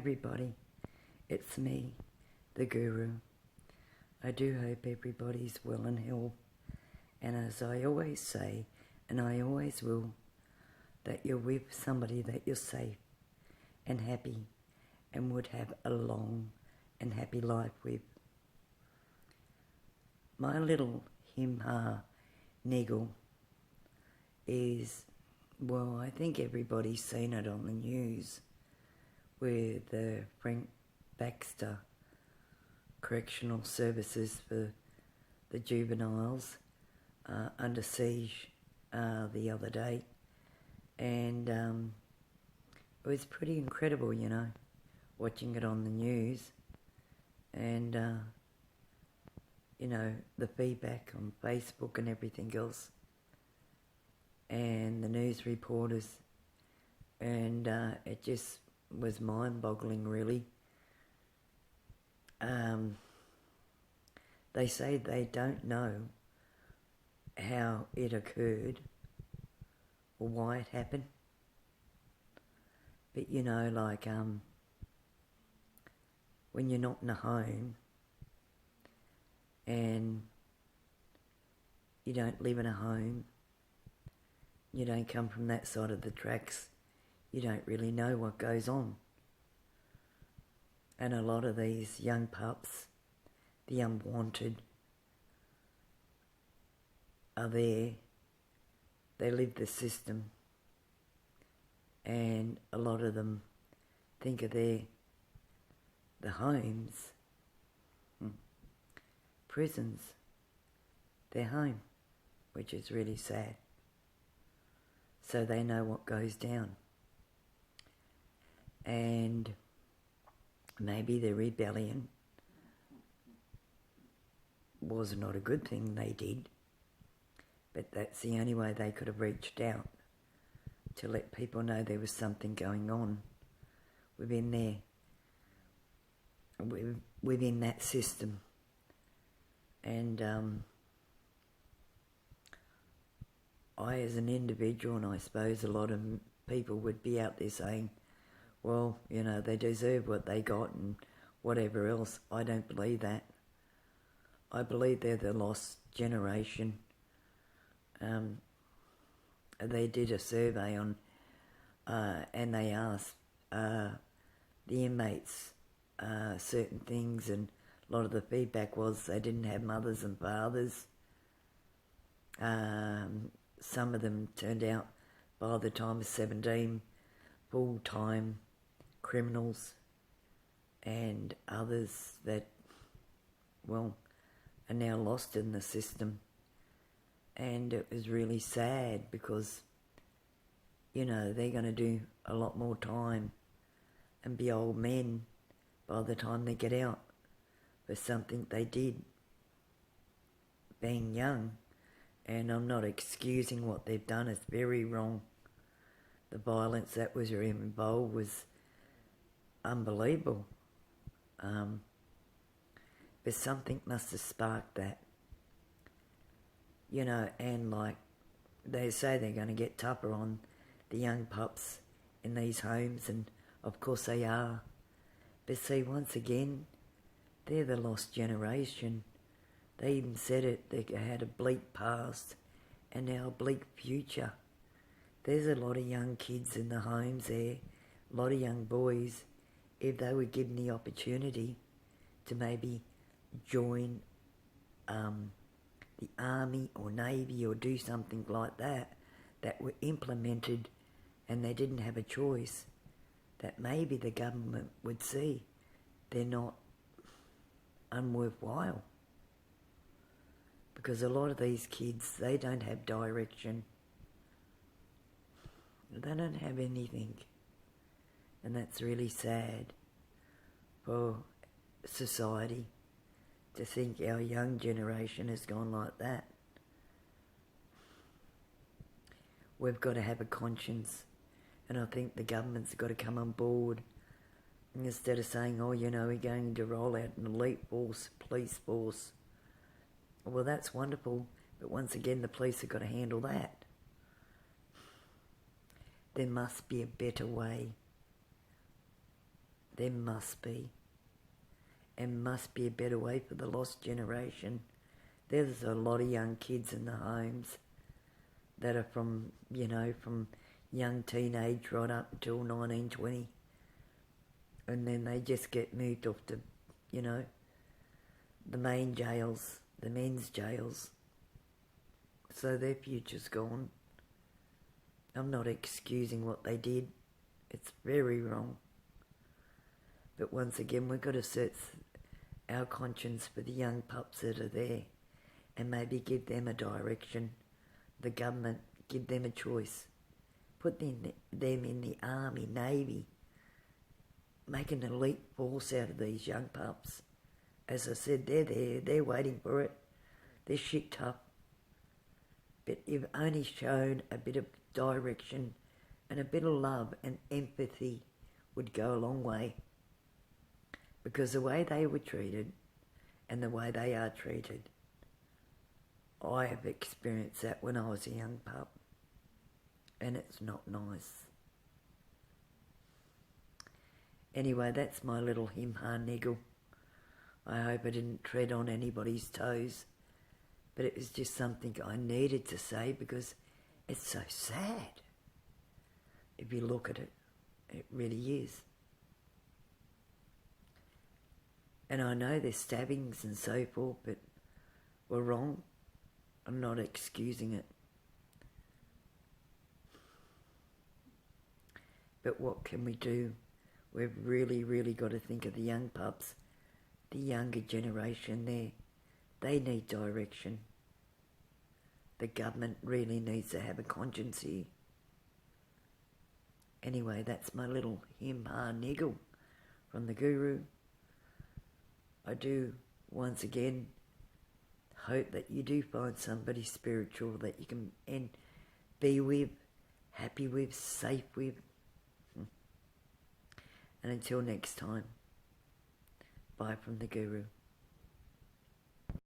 everybody, it's me, the Guru. I do hope everybody's well and health, and as I always say, and I always will, that you're with somebody that you're safe and happy and would have a long and happy life with. My little him-ha niggle is, well, I think everybody's seen it on the news, where the Frank Baxter Correctional Services for the juveniles under siege the other day, and it was pretty incredible, you know, watching it on the news, and you know, the feedback on Facebook and everything else, and the news reporters, and it just was mind-boggling, really. They say they don't know how it occurred or why it happened, but you know, like when you're not in a home and you don't live in a home, you don't come from that side of the tracks, you don't really know what goes on. And a lot of these young pups, the unwanted, are there. They live the system, and a lot of them think of the homes, prisons, their home, which is really sad. So they know what goes down. And maybe their rebellion was not a good thing they did, but that's the only way they could have reached out to let people know there was something going on within within that system. And I, as an individual, and I suppose a lot of people would be out there saying, well, you know, they deserve what they got and whatever else. I don't believe that. I believe they're the lost generation. They did a survey on, and they asked the inmates certain things, and a lot of the feedback was they didn't have mothers and fathers. Some of them turned out by the time of 17 full-time criminals, and others that, well, are now lost in the system. And it was really sad because, you know, they're going to do a lot more time and be old men by the time they get out for something they did being young. And I'm not excusing what they've done, it's very wrong. The violence that was involved was unbelievable. But something must have sparked that. You know, and like they say they're going to get tougher on the young pups in these homes, and of course they are. But see, once again, they're the lost generation. They even said it, they had a bleak past and now a bleak future. There's a lot of young kids in the homes there, a lot of young boys, if they were given the opportunity to maybe join the army or navy or do something like that, that were implemented and they didn't have a choice, that maybe the government would see they're not unworthwhile. Because a lot of these kids, they don't have direction. They don't have anything. And that's really sad for society to think our young generation has gone like that. We've got to have a conscience, and I think the government's got to come on board. And instead of saying, oh, you know, we're going to roll out an elite force, police force. Well, that's wonderful, but once again, the police have got to handle that. There must be a better way there must be, and must be a better way for the lost generation. There's a lot of young kids in the homes that are from, from young teenage right up until 19, 20. And then they just get moved off to, the main jails, the men's jails. So their future's gone. I'm not excusing what they did. It's very wrong. But once again, we've got to search our conscience for the young pups that are there and maybe give them a direction. The government, give them a choice. Put them in the army, navy. Make an elite force out of these young pups. As I said, they're there, they're waiting for it. They're shit tough. But you've only shown a bit of direction, and a bit of love and empathy would go a long way. Because the way they were treated and the way they are treated, I have experienced that when I was a young pup, and it's not nice. Anyway, that's my little him-ha niggle. I hope I didn't tread on anybody's toes, but it was just something I needed to say because it's so sad. If you look at it, it really is. And I know there's stabbings and so forth, but we're wrong. I'm not excusing it. But what can we do? We've really, really got to think of the young pups, the younger generation there. They need direction. The government really needs to have a conscience here. Anyway, that's my little him-ha niggle from the Guru. I do, once again, hope that you do find somebody spiritual that you can be with, happy with, safe with. And until next time, bye from the Guru.